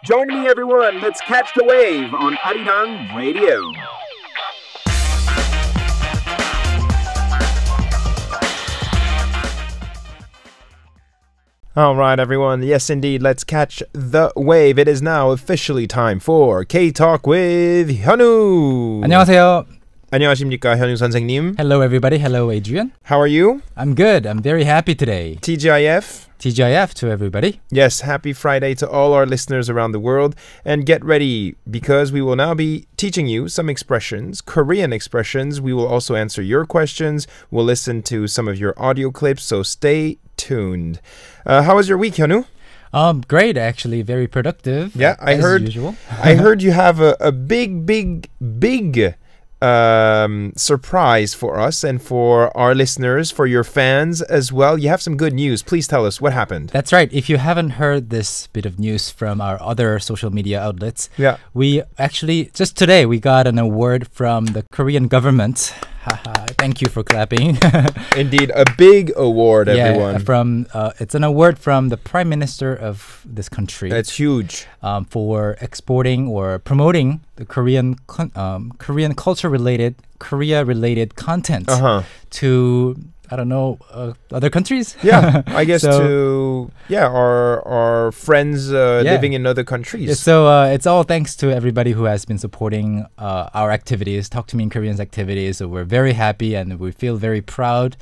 Join me, everyone. Let's catch the wave on Arirang Radio. All right, everyone. Yes, indeed. Let's catch the wave. It is now officially time for K-Talk with 현우. 안녕하세요. 안녕하십니까, 현우 선생님. Hello, everybody. Hello, Adrian. How are you? I'm good. I'm very happy today. TGIF. TGIF to everybody. Yes, happy Friday to all our listeners around the world. And get ready, because we will now be teaching you some expressions, Korean expressions. We will also answer your questions. We'll listen to some of your audio clips, so stay tuned. How was your week, Hyunwoo? Great, actually. Very productive. Yeah, I heard. Usual. I heard you have a big surprise for us and for our listeners, for your fans as well. You have some good news. Please tell us what happened. That's right. If you haven't heard this bit of news from our other social media outlets, we actually, just today, we got an award from the Korean government. Thank you for clapping. Indeed, a big award, everyone. It's an award from the Prime Minister of this country. That's huge. For exporting or promoting the Korean culture-related, Korea-related content to, I don't know, other countries? Yeah, I guess our friends living in other countries. So it's all thanks to everybody who has been supporting our activities, Talk to Me in Korean's activities. So we're very happy and we feel very proud.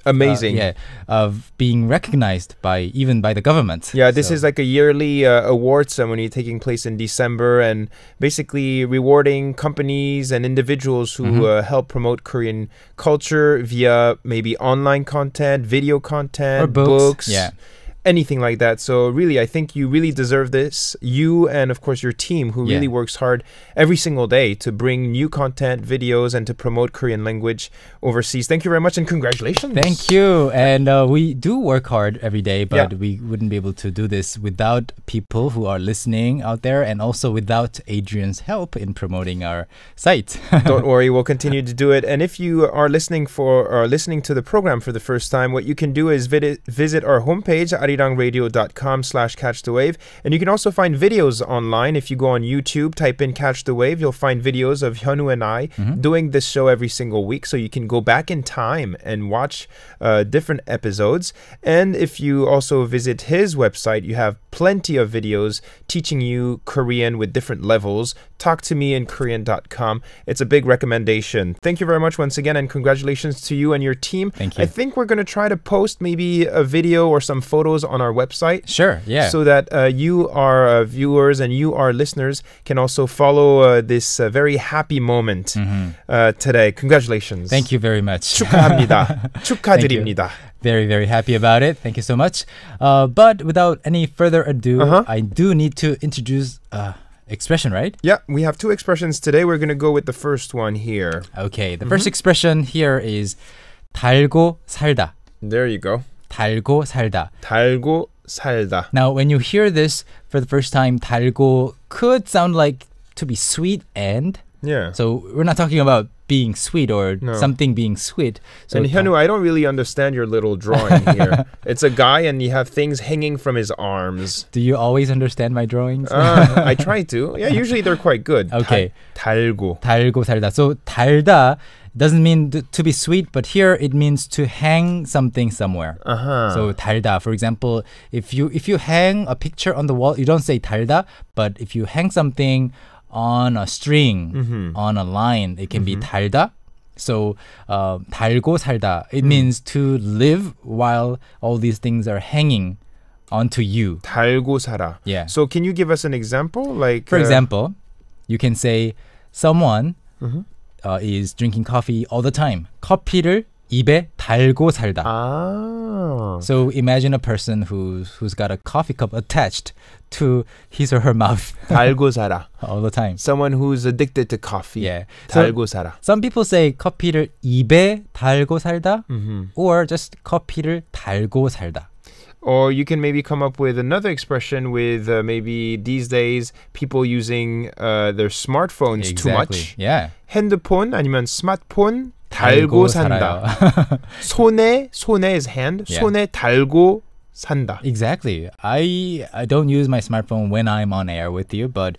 Amazing. Of being recognized even by the government. Yeah, this is like a yearly award ceremony taking place in December and basically rewarding companies and individuals who help promote Korean culture via maybe online content, video content, or books. Anything like that. So really, I think you really deserve this. You and, of course, your team who really works hard every single day to bring new content, videos, and to promote Korean language overseas. Thank you very much and congratulations. Thank you. And we do work hard every day, but we wouldn't be able to do this without people who are listening out there and also without Adrian's help in promoting our site. Don't worry, we'll continue to do it. And if you are listening to the program for the first time, what you can do is visit our homepage, arirangradio.com/catchthewave. And you can also find videos online. If you go on YouTube, type in Catch the Wave, you'll find videos of Hyunwoo and I doing this show every single week. So you can go back in time and watch different episodes. And if you also visit his website, you have plenty of videos teaching you Korean with different levels. TalkToMeInKorean.com. It's a big recommendation. Thank you very much once again, and congratulations to you and your team. Thank you. I think we're going to try to post maybe a video or some photos on our website. Sure, so that you, our viewers, and you, our listeners, can also follow this very happy moment today. Congratulations. Thank you very much. 축하합니다. 축하드립니다. Very, very happy about it. Thank you so much. But without any further ado, I do need to introduce expression, right? Yeah, we have two expressions today. We're going to go with the first one here. Okay, the first expression here is 달고 살다. There you go. 달고 살다. 달고 살다. Now, when you hear this for the first time, 달고 could sound like to be sweet and. Yeah. So we're not talking about being sweet or something being sweet. So and Hyunwoo, I don't really understand your little drawing here. It's a guy and you have things hanging from his arms. Do you always understand my drawings? I try to. Yeah, usually they're quite good. Okay. 달고. 달고 살다. So 달다 doesn't mean to be sweet, but here it means to hang something somewhere. So 달다, for example, if you hang a picture on the wall, you don't say 달다, but if you hang something on a string, on a line, it can be 달다. So 달고 살다, it means to live while all these things are hanging onto you. 달고 살아. Yeah. So can you give us an example? Like, for example, you can say someone is drinking coffee all the time. 커피를 입에 달고 살다. So imagine a person who's got a coffee cup attached to his or her mouth. 달고 살아. All the time. Someone who's addicted to coffee. Yeah. 달고 살아. Some people say 커피를 입에 달고 살다 or just 커피를 달고 살다. Or you can maybe come up with another expression with maybe these days people using their smartphones too much. Yeah. 핸드폰 아니면 스마트폰 달고 산다. 손에 is hand. Yeah. 손에 달고 산다. Exactly. I don't use my smartphone when I'm on air with you, but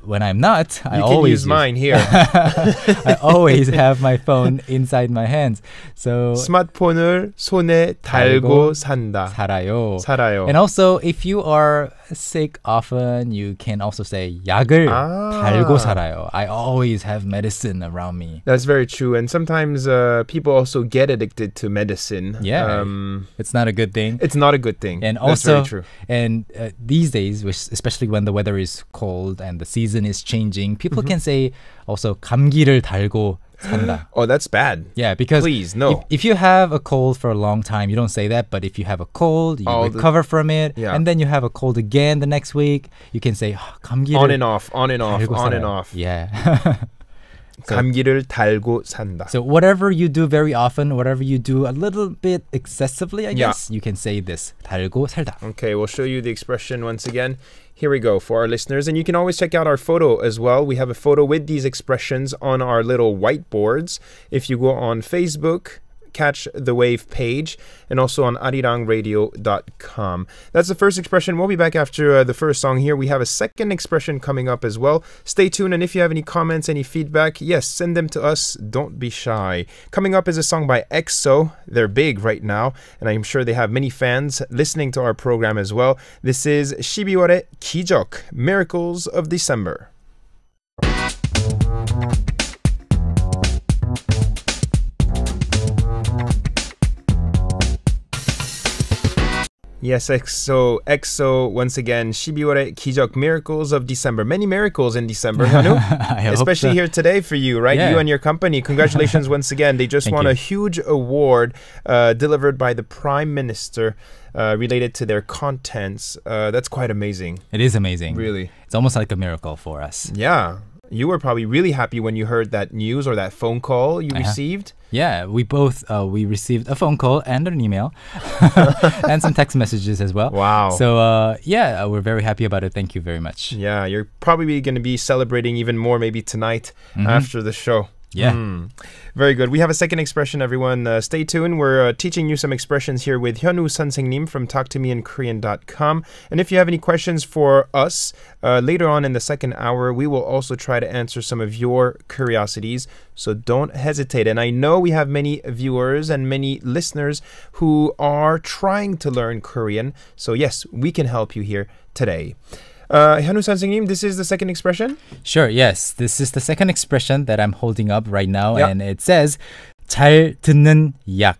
when I'm not, I always use mine here. I always have my phone inside my hands. So 스마트폰을 손에 달고 산다. 살아요. 살아요. And also, if you are sick often, you can also say 약을 달고 살아요. I always have medicine around me. That's very true. And sometimes people also get addicted to medicine. Yeah, it's not a good thing. It's not a good thing. And That's also, very true. And these days, especially when the weather is cold and the season is changing, people can say also 감기를 달고 산다. Oh, that's bad. Yeah, because please, no. If you have a cold for a long time, you don't say that. But if you have a cold, you recover from it, and then you have a cold again the next week, you can say 감기를 on and off, on and off, on and off. Yeah. 감기를 달고 산다. So whatever you do very often, whatever you do a little bit excessively, I guess, you can say this. 달고 살다. Okay, we'll show you the expression once again. Here we go for our listeners. And you can always check out our photo as well. We have a photo with these expressions on our little whiteboards. If you go on Facebook, Catch the Wave page, and also on arirangradio.com. That's the first expression. We'll be back after the first song here. We have a second expression coming up as well. Stay tuned, and if you have any comments, any feedback, yes, send them to us. Don't be shy. Coming up is a song by EXO. They're big right now, and I'm sure they have many fans listening to our program as well. This is 12월의 기적, Miracles of December. Yes, EXO once again. 12월의 기적, Miracles of December. Many miracles in December, Hyunwoo. Especially here today for you, right? Yeah. You and your company. Congratulations once again. They just won a huge award delivered by the Prime Minister related to their contents. That's quite amazing. It is amazing. Really. It's almost like a miracle for us. Yeah. You were probably really happy when you heard that news or that phone call you received. Yeah, we both we received a phone call and an email and some text messages as well. Wow. So we're very happy about it. Thank you very much. Yeah, you're probably going to be celebrating even more maybe tonight after the show. Yeah. Very good. We have a second expression, everyone. Stay tuned. We're teaching you some expressions here with Hyunwoo 선생님 from talktomeinkorean.com. And if you have any questions for us later on in the second hour, we will also try to answer some of your curiosities. So don't hesitate. And I know we have many viewers and many listeners who are trying to learn Korean. So yes, we can help you here today. Hyunwoo 선생님, this is the second expression? Sure, yes. This is the second expression that I'm holding up right now. And it says 잘 듣는 약.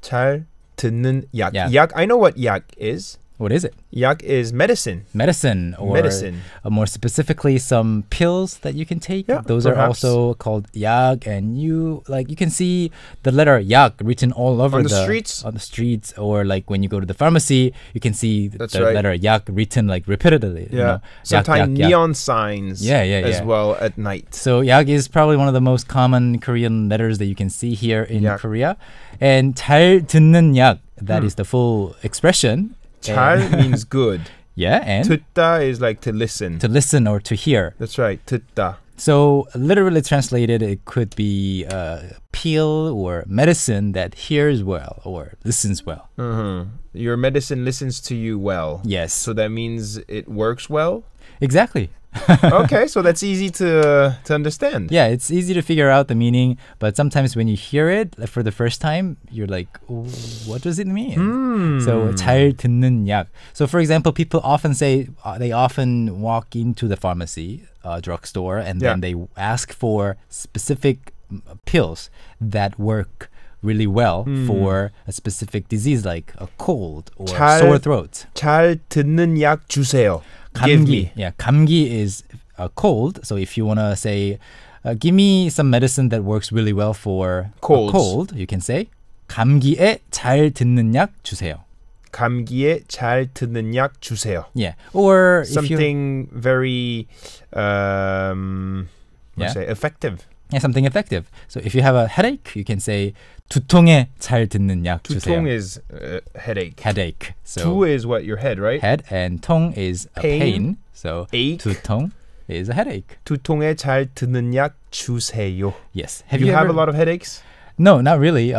잘 듣는 약. Yeah. 약, I know what 약 is. What is it? 약 is medicine. Medicine. Or medicine. More specifically, some pills that you can take. Yeah, those perhaps. are also called 약. And you can see the letter 약 written all over on the streets. On the streets, or like when you go to the pharmacy, you can see the letter 약 written like repeatedly. Yeah. You know? Sometimes 약, neon signs as well at night. So 약 is probably one of the most common Korean letters that you can see here in Korea. And 잘 듣는 약, that is the full expression. 잘 means good. Yeah, and 듣다 is like to listen. To listen or to hear. That's right, 듣다. So literally translated, it could be a pill or medicine that hears well or listens well. Your medicine listens to you well. Yes. So that means it works well? Exactly. Okay, so that's easy to understand. Yeah, it's easy to figure out the meaning, but sometimes when you hear it for the first time, you're like, what does it mean? So 잘 듣는 약. So for example, people often say they often walk into the pharmacy, drugstore, and then they ask for specific pills that work really well for a specific disease like a cold or sore throat. 잘 듣는 약 주세요. Give me. Yeah, 감기 is a cold. So if you want to say, give me some medicine that works really well for a cold, you can say 감기에 잘 듣는 약 주세요. 감기에 잘 듣는 약 주세요. Yeah, or something very effective. Yeah, something effective. So if you have a headache, you can say 두통에 잘 듣는 약 주세요. 두통 is headache. Headache. So 두 is what, your head, right? Head, and 통 is a pain. So ache. 두통 is a headache. 두통에 잘 듣는 약 주세요. Yes. Have you have a lot of headaches? No, not really.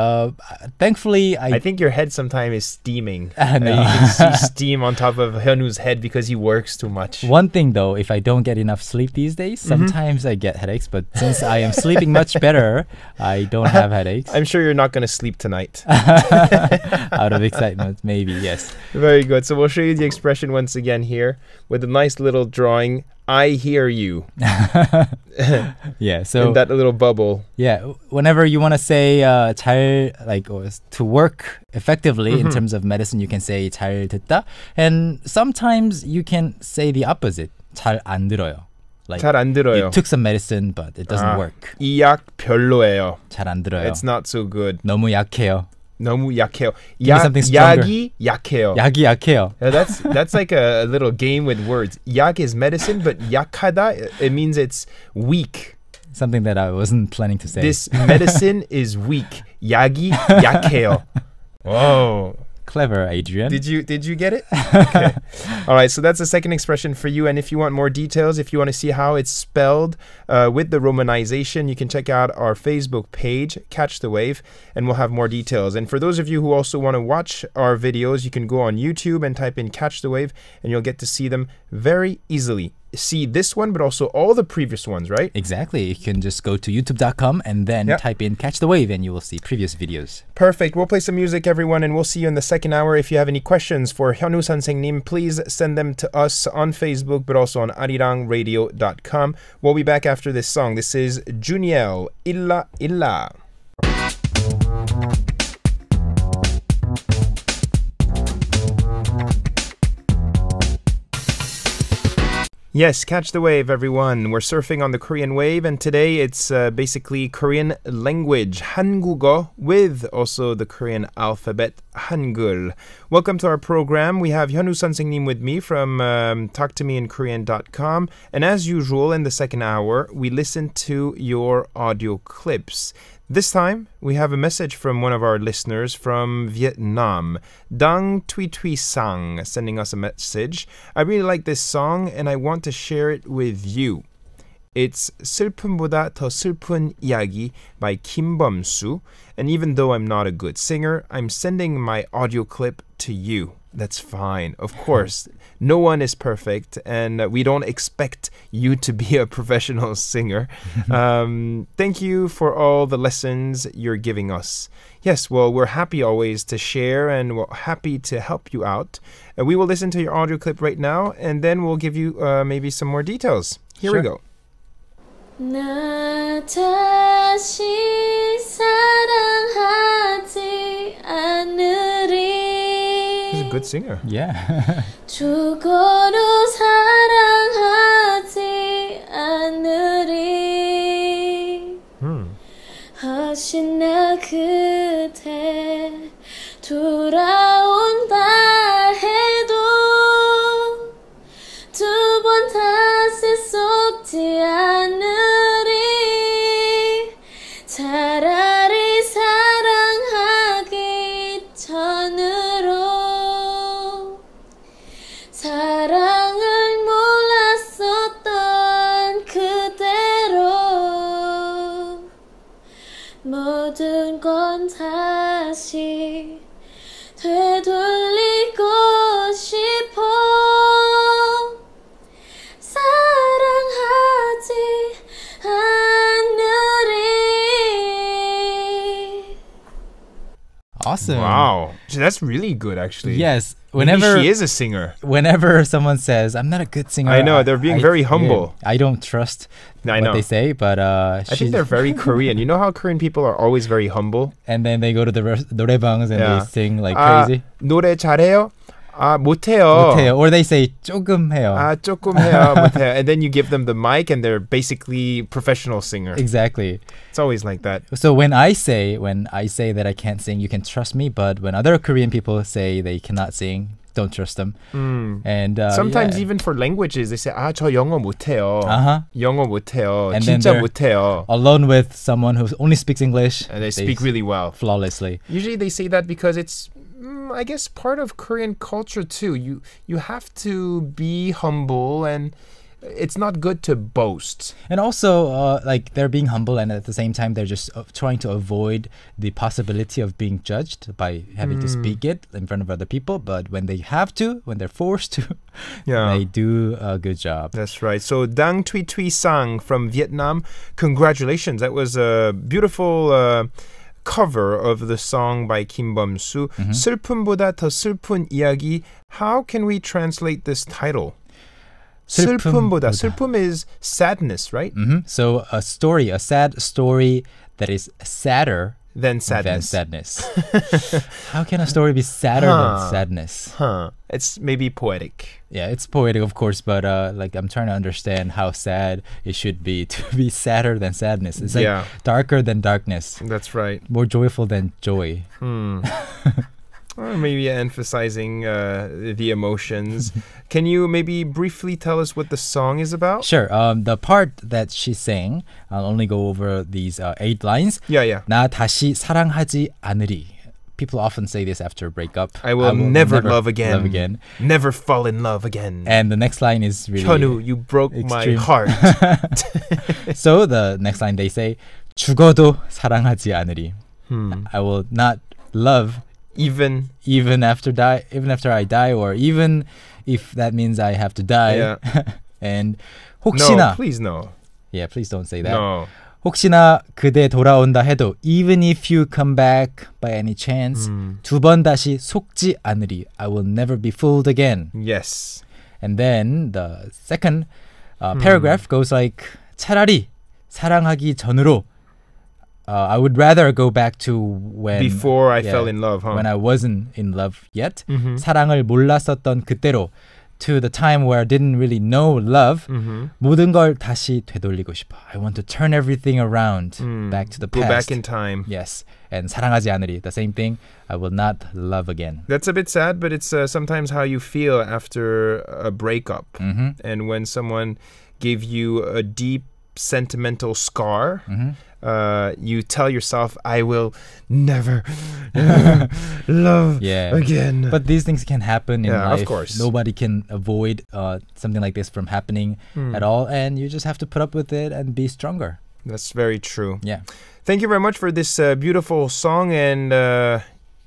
Thankfully, I think your head sometimes is steaming. No. You can see steam on top of Hyunwoo's head because he works too much. One thing though, if I don't get enough sleep these days, sometimes I get headaches. But since I am sleeping much better, I don't have headaches. I'm sure you're not going to sleep tonight. Out of excitement, maybe, yes. Very good. So we'll show you the expression once again here with a nice little drawing. I hear you. Yeah, so in that little bubble. Yeah, whenever you want to say 잘, like, or to work effectively in terms of medicine, you can say 잘 듣다. And sometimes you can say the opposite. 잘 안 들어요. Like, 잘 안 들어요. you took some medicine, but it doesn't work. 이 약 별로예요. 잘 안 들어요. It's not so good. 너무 약해요. 너무 약해요. Give me something stronger. 약이 약해요. 약이 약해요. Yeah, that's like a little game with words. 약 is medicine, but 약하다, it means it's weak. Something that I wasn't planning to say. This medicine is weak. 약이 약해요. Whoa. Clever, Adrian. Did you get it? Okay. All right, so that's the second expression for you. And if you want more details, if you want to see how it's spelled with the romanization, you can check out our Facebook page, Catch the Wave, and we'll have more details. And for those of you who also want to watch our videos, you can go on YouTube and type in Catch the Wave, and you'll get to see them very easily. See this one, but also all the previous ones, right? Exactly. You can just go to youtube.com and then type in Catch the Wave and you will see previous videos. Perfect. We'll play some music, everyone, and we'll see you in the second hour. If you have any questions for Hyunwoo 선생님, please send them to us on Facebook, but also on arirangradio.com. We'll be back after this song. This is Juniel, Illa Illa. Yes, catch the wave, everyone. We're surfing on the Korean wave, and today it's basically Korean language, 한국어, with also the Korean alphabet, Hangul. Welcome to our program. We have Hyunwoo 선생님 with me from talktomeinkorean.com, and as usual, in the second hour, we listen to your audio clips. This time, we have a message from one of our listeners from Vietnam, Dang Tui Tui Sang, sending us a message. I really like this song and I want to share it with you. It's 슬픔보다 더 슬픈 이야기 by Kim Bum-soo. And even though I'm not a good singer, I'm sending my audio clip to you. That's fine. Of course, no one is perfect, and we don't expect you to be a professional singer. Thank you for all the lessons you're giving us. Yes, well, we're happy always to share, and we're happy to help you out. We will listen to your audio clip right now, and then we'll give you maybe some more details. Here we go. 나 다시 사랑하지 않으리. He's a good singer. Yeah. 죽어도 사랑하지 않으리. 혹시 나 그대 돌아온다 해도 두 번 다시 속지 않으리. 차라리 사랑하기 전으로 사랑을 몰랐었던 그대로 모든 건 다시 되돌리고 싶어. 사랑하지 않으리. Awesome. Wow. So that's really good, actually. Yes. Maybe Whenever she is a singer. Whenever someone says, I'm not a good singer. I know, they're being very humble. Yeah, I don't trust what they say, but I think they're very Korean. You know how Korean people are always very humble? And then they go to the 노래방s and they sing like crazy. 노래 잘해요? 못해요. Or they say 조금 해요. 조금 해요, 못해요. And then you give them the mic and they're basically professional singer. Exactly. It's always like that. So when I say that I can't sing, you can trust me. But when other Korean people say they cannot sing, don't trust them. And sometimes even for languages, they say, 저 영어 못해요. 영어 못해요. And 진짜 then 못해요. Alone with someone who only speaks English. And they speak really well. Flawlessly. Usually they say that because it's, I guess, part of Korean culture too. You have to be humble, and it's not good to boast. And also, like they're being humble, and at the same time, they're just trying to avoid the possibility of being judged by having to speak it in front of other people. But when they have to, when they're forced to, they do a good job. That's right. So Dang Thuy Thuy Sang from Vietnam, congratulations. That was a beautiful cover of the song by Kim Bum-soo. 슬픔보다 더 슬픈 이야기. How can we translate this title? 슬픔보다. 슬픔 is sadness, right? So a story, a sad story that is sadder than sadness. How can a story be sadder than sadness? It's maybe poetic. Yeah, it's poetic, of course, but like I'm trying to understand how sad it should be to be sadder than sadness. It's like darker than darkness. That's right. More joyful than joy. Or maybe emphasizing the emotions. Can you maybe briefly tell us what the song is about? Sure. The part that she sang, I'll only go over these 8 lines. Yeah. 나 다시 사랑하지 않으리. People often say this after a breakup. I will never love again. Love again. Never fall in love again. And the next line is really 현우, you broke my heart. So the next line they say, 죽어도 사랑하지 않으리. I will not love even after I die, or even if that means I have to die. Yeah. And 혹시나 No, please no. Yeah, please don't say that. No. 혹시나 그대 돌아온다 해도 even if you come back by any chance 두 번 다시 속지 않으리. I will never be fooled again. Yes. And then the second paragraph goes like 차라리 사랑하기 전으로 I would rather go back to when before I fell in love, when I wasn't in love yet. 사랑을 몰랐었던 그때로, to the time where I didn't really know love. 모든 걸 다시 되돌리고 싶어. I want to turn everything around, back to the past. Go back in time. Yes. And 사랑하지 않으리, the same thing. I will not love again. That's a bit sad, but it's sometimes how you feel after a breakup. And when someone gave you a deep sentimental scar, you tell yourself, I will never love again. But these things can happen in life. Of course. Nobody can avoid something like this from happening at all, and you just have to put up with it and be stronger. That's very true. Yeah. Thank you very much for this beautiful song, and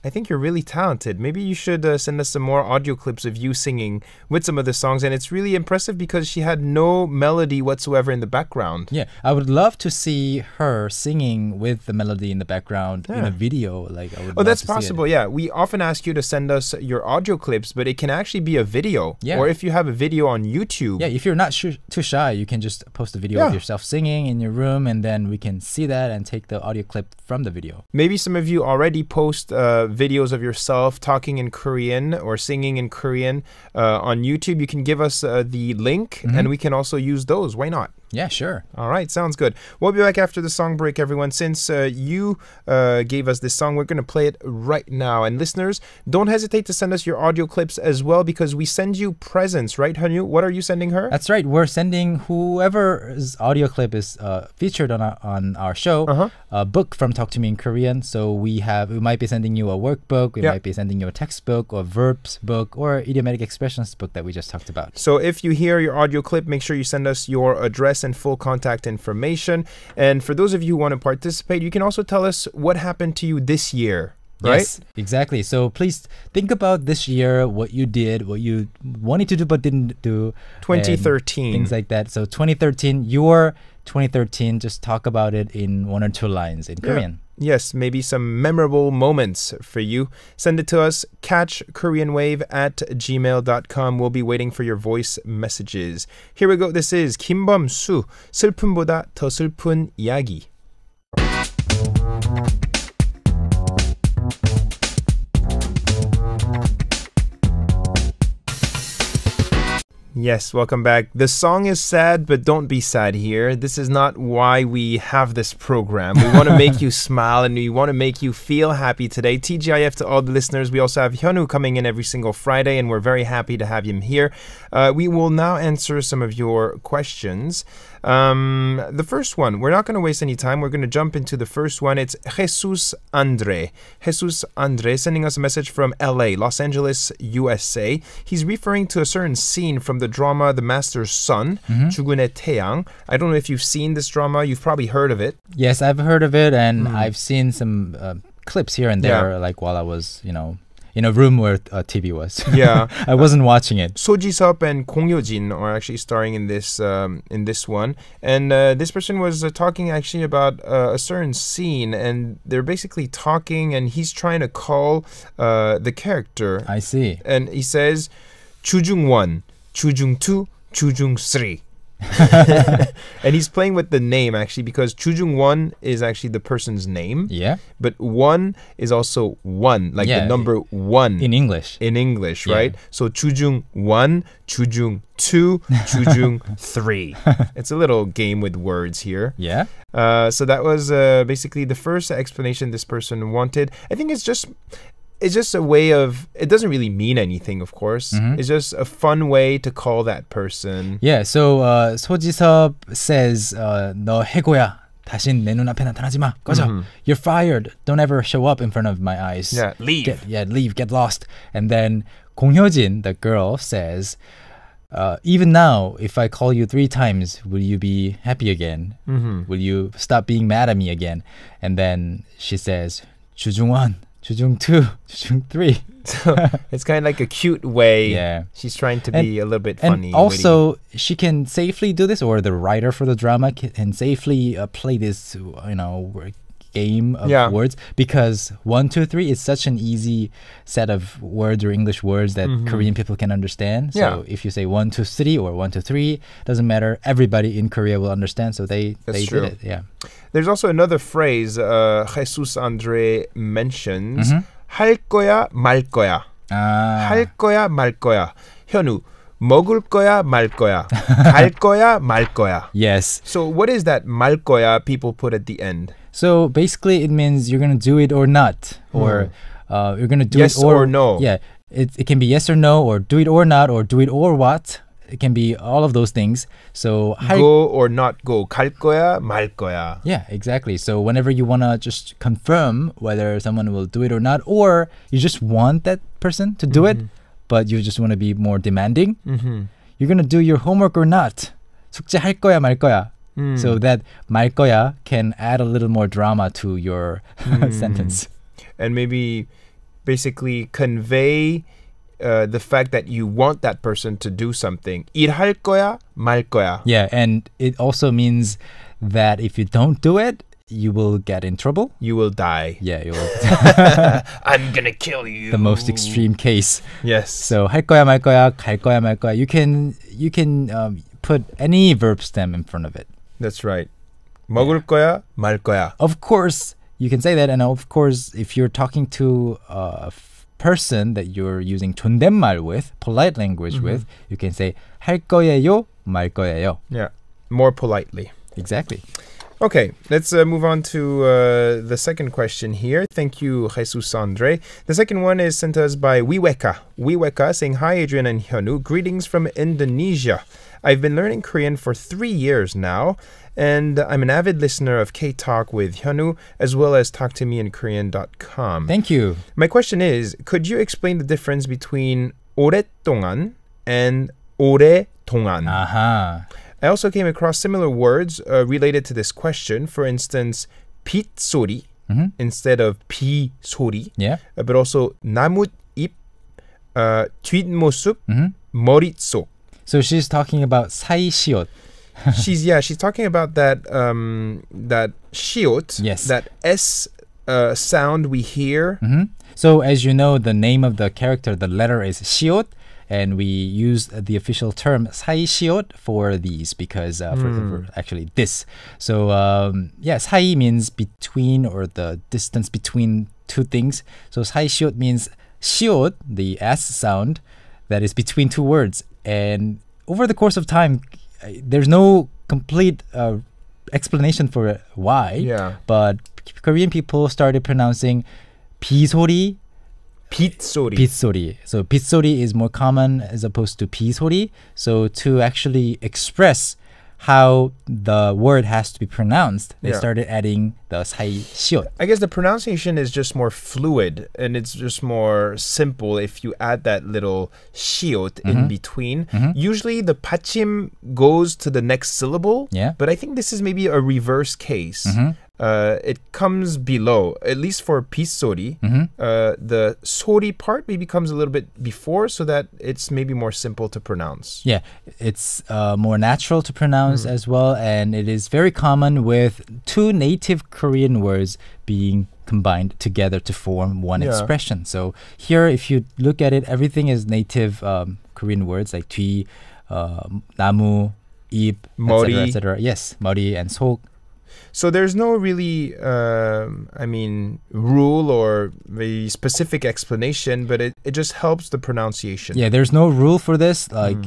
I think you're really talented. Maybe you should send us some more audio clips of you singing with some of the songs. And it's really impressive because she had no melody whatsoever in the background. Yeah, I would love to see her singing with the melody in the background in a video. Like, I would love that's to see possible. it. Yeah, we often ask you to send us your audio clips, but it can actually be a video. Yeah. Or if you have a video on YouTube. Yeah, if you're not too shy, you can just post a video of yourself singing in your room, and then we can see that and take the audio clip from the video. Maybe some of you already post videos of yourself talking in Korean or singing in Korean on YouTube. You can give us the link and we can also use those. Why not? Yeah, sure. All right, sounds good. We'll be back after the song break, everyone. Since you gave us this song, we're going to play it right now. And listeners, don't hesitate to send us your audio clips as well, because we send you presents, right, Hanyu? What are you sending her? That's right. We're sending whoever's audio clip is featured on our show a book from Talk to Me in Korean. So we might be sending you a workbook, we might be sending you a textbook or verbs book or idiomatic expressions book that we just talked about. So if you hear your audio clip, make sure you send us your address and full contact information. And for those of you who want to participate, you can also tell us what happened to you this year. Right? Yes, exactly. So please think about this year, what you did, what you wanted to do but didn't do. 2013. Things like that. So 2013, your 2013, just talk about it in 1 or 2 lines in Korean. Yes, maybe some memorable moments for you. Send it to us, catchkoreanwave@gmail.com. We'll be waiting for your voice messages. Here we go. This is Kim Bum-soo, 슬픔보다 더 슬픈 이야기. Yes, welcome back. The song is sad, but don't be sad here. This is not why we have this program. We want to make you smile and we want to make you feel happy today. TGIF to all the listeners. We also have Hyunwoo coming in every single Friday, and we're very happy to have him here. We will now answer some of your questions. The first one, we're not going to waste any time. We're going to jump into the first one. It's Jesus Andre. Jesus Andre sending us a message from LA, Los Angeles, USA. He's referring to a certain scene from the drama The Master's Son, 죽은의 태양. I don't know if you've seen this drama. You've probably heard of it. Yes, I've heard of it, and I've seen some clips here and there, like while I was, in a room where TV was. Yeah. I wasn't watching it. So Ji-seop and Kong Hyo-jin are actually starring in this one. And this person was talking actually about a certain scene, and they're basically talking, and he's trying to call the character. I see. And he says, 주중 1, 주중 2, 주중 3. And he's playing with the name actually, because 주중 1 is actually the person's name. Yeah. But 1 is also 1, like the number 1. In English. In English, right? So 주중 1, 주중 2, 주중 3. It's a little game with words here. Yeah. So that was basically the first explanation this person wanted. I think it's just a way of, it doesn't really mean anything, of course. It's just a fun way to call that person. Yeah, so 소지섭 says, 너 해고야. 다신 내 눈앞에 나타나지 마. 꺼져. You're fired. Don't ever show up in front of my eyes. Yeah, leave. Leave. Get lost. And then 공효진, the girl, says, even now, if I call you 3 times, will you be happy again? Will you stop being mad at me again? And then she says, 주중 1. 주중 2, 주중 3. So it's kind of like a cute way. Yeah. She's trying to be a little bit funny. And also, she can safely do this, or the writer for the drama can safely play this, game of words, because 1, 2, 3 is such an easy set of words or English words that Korean people can understand. So if you say 1, 2, 3 or 1, 2, 3, doesn't matter. Everybody in Korea will understand. So they did it. Yeah. There's also another phrase Jesus Andre mentions. 할 거야 말 거야. 할 거야 말 거야. 현우, 먹을 거야 말 거야. 갈 거야 말 거야. Yes. So what is that 말 거야 people put at the end? So basically it means you're going to do it or not. Or you're going to do yes it or no. Yeah. It can be yes or no, or do it or not, or do it or what. It can be all of those things. So go or not go. 갈 거야 말 거야. Yeah, exactly. So whenever you want to just confirm whether someone will do it or not, or you just want that person to do it, but you just want to be more demanding, you're going to do your homework or not. 숙제할 거야 말 거야. So that 말 거야 can add a little more drama to your sentence. And maybe basically convey the fact that you want that person to do something. 일할 거야, 말 거야. Yeah, and it also means that if you don't do it, you will get in trouble. You will die. Yeah, you will. I'm gonna kill you. The most extreme case. Yes. So 할 거야 말 거야, 갈 거야 말 거야. You can put any verb stem in front of it. That's right. 먹을 거야, 말 거야. Of course, you can say that, and of course, if you're talking to a person that you're using 존댓말 with, polite language with, you can say 할 거예요, 말 거예요. Yeah, more politely. Exactly. Okay, let's move on to the second question here. Thank you, Jesus Andre. The second one is sent us by Wiweka. Wiweka saying, hi, Adrian and Hyunwoo. Greetings from Indonesia. I've been learning Korean for 3 years now, and I'm an avid listener of K-Talk with Hyunwoo, as well as talktomeinkorean.com. Thank you. My question is, could you explain the difference between 오랫동안 and 오래동안? Aha. I also came across similar words related to this question. For instance, 빗소리 instead of 비소리. Yeah. But also 나뭇잎, 뒷모습, 머릿속. So she's talking about 사이시옷. She's talking about that that 시옷, yes, that S sound we hear. So as you know, the name of the character, the letter is 시옷, and we use the official term 사이시옷 for these because for actually this. So 사이 means between, or the distance between two things. So 사이시옷 means 시옷, the S sound that is between two words. And over the course of time, there's no complete explanation for why. Yeah. But Korean people started pronouncing 비소리, 빗소리. 빗소리. So 빗소리 is more common as opposed to 비소리. So to actually express how the word has to be pronounced, they Yeah. started adding the 사이 시옷. I guess the pronunciation is just more fluid and it's just more simple if you add that little shiot in between. Usually the pachim goes to the next syllable, Yeah. but I think this is maybe a reverse case. It comes below, at least for pisori. The sori part maybe comes a little bit before so that it's maybe more simple to pronounce. Yeah, it's more natural to pronounce as well, and it is very common with two native Korean words being combined together to form one Yeah. expression. So here, if you look at it, everything is native Korean words like 뒤, 나무, 잎, 머리. etc. Yes, 머리 and 속. So there's no really, rule or a specific explanation, but it just helps the pronunciation. Yeah, there's no rule for this. Like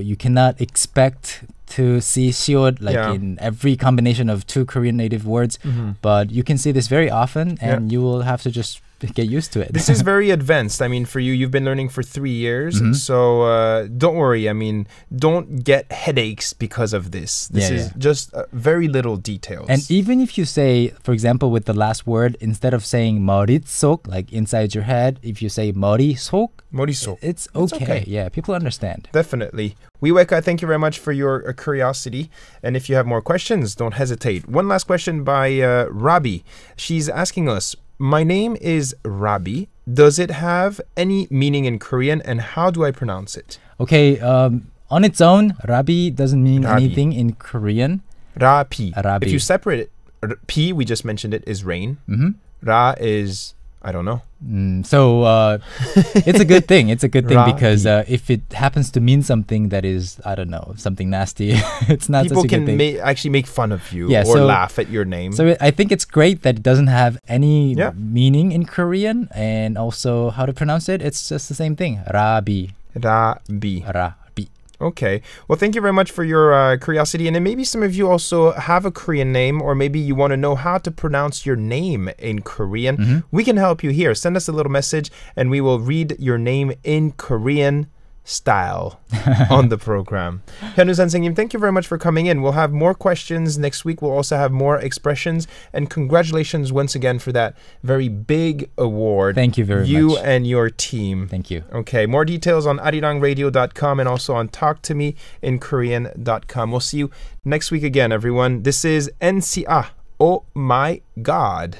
you cannot expect to see 시옷 like Yeah. in every combination of two Korean native words, but you can see this very often, and you will have to just get used to it. This is very advanced. I mean, for you, you've been learning for 3 years. So don't worry. I mean, don't get headaches because of this. This is just very little details. And even if you say, for example, with the last word, instead of saying 머릿속, like inside your head, if you say 머리속, 머릿속. it's okay. Yeah, people understand. Definitely. Wiweka, thank you very much for your curiosity. And if you have more questions, don't hesitate. One last question by Rabi. She's asking us, my name is Rabi. Does it have any meaning in Korean, and how do I pronounce it? Okay, on its own, Rabi doesn't mean Rabi. anything in Korean. Rabi. Rabi. If you separate it, P, we just mentioned it, is rain. Ra is, I don't know. So it's a good thing. It's a good thing Rabi. because if it happens to mean something that is, I don't know, something nasty, it's not People such a good can thing. actually make fun of you Yeah, or so- laugh at your name. So I think it's great that it doesn't have any Yeah. meaning in Korean, and also how to pronounce it. It's just the same thing. Rabi. Rabi. Rabi. Okay. Well, thank you very much for your curiosity. And then maybe some of you also have a Korean name, or maybe you want to know how to pronounce your name in Korean. We can help you here. Send us a little message and we will read your name in Korean style on the program. Hyunwoo 선생님, thank you very much for coming in. We'll have more questions next week. We'll also have more expressions. And congratulations once again for that very big award. Thank you very You much. and your team. Thank you. Okay, more details on arirangradio.com and also on talktomeinkorean.com. We'll see you next week again, everyone. This is NCA. Oh my God.